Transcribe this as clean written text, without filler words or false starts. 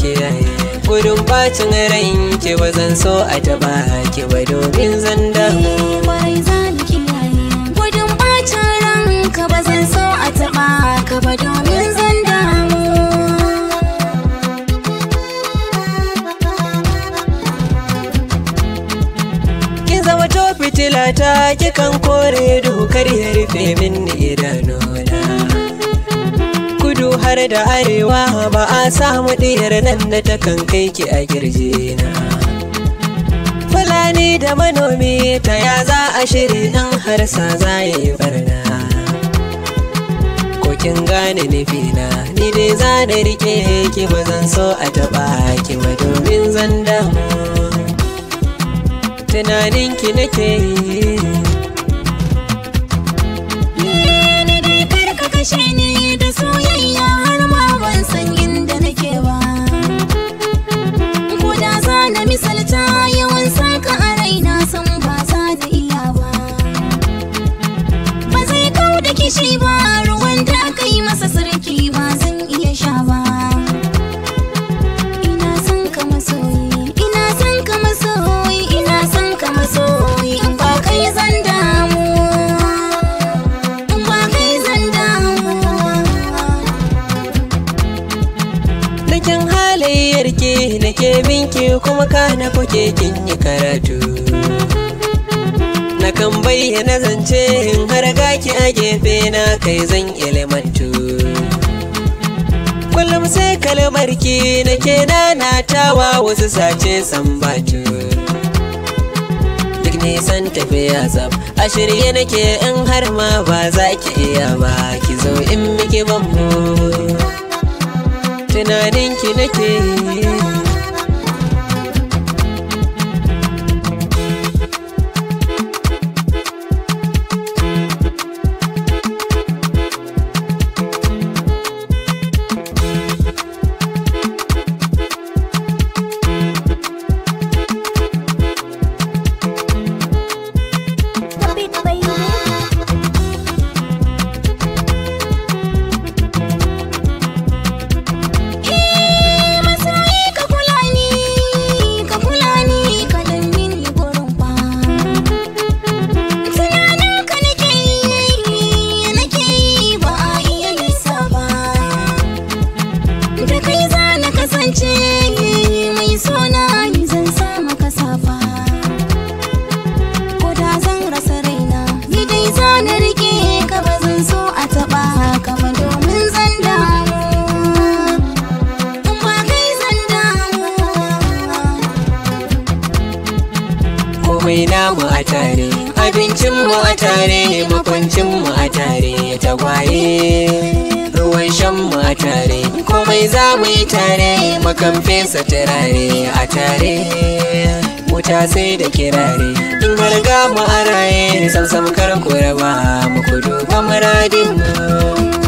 kiyaye gudun bacin ranki ba zan so a taba ki ba domin zan damu. Kwarai za ni kiyaye gudun bacin ranka ba zan so a taba ka ba domin zan damu. Kin zama to fitilata kikan kore dokar ya rufe min idanuna. Kudu har da arewa ba a samu ɗiyar nan da ta kan kai ki a kirjina. Fulani da manomi ta ya za a shiri in har sa za ya yi barna. Ko kin gane nufina ni dai za na rike ki ba zan so a taɓa ki ba domin zan damu. Tunaninki nake yi. Ni dai kar ka kashe ni da soyayya har ma ban san inda nake ba. Ko da za na misalta yawan saka a raina san ba za na iya ba. Ba zai kau da kishi ba ruwan da aka yi masa sarki ba zan iya sha ba. Ina son ka masoyi, ina son ka masoyi, ina son ka masoyi in ba kai zan damu. Nakin halayyarki nake binki kuma kana kuke kin yi karatu. Nakan bayyana zance in har gaki a gefe na kai zan ilimantu. Kullum sai kalmarki nake nanatawa wasu sace sambatu. Duk nisan tafiya zab a shirye nake in har ma ba za ki iya ba ki zo in miki bambu. Tunaninki nake yi. Komai namu a tare, abincinmu a tare, makwancinmu a tare, tagwaye ruwan shanmu a tare, komai za mu yi tare, makan fesa turare a tare, wuta sai da kirare, in harga mu a raye, samsam kar ku raba muku duba muradinmu.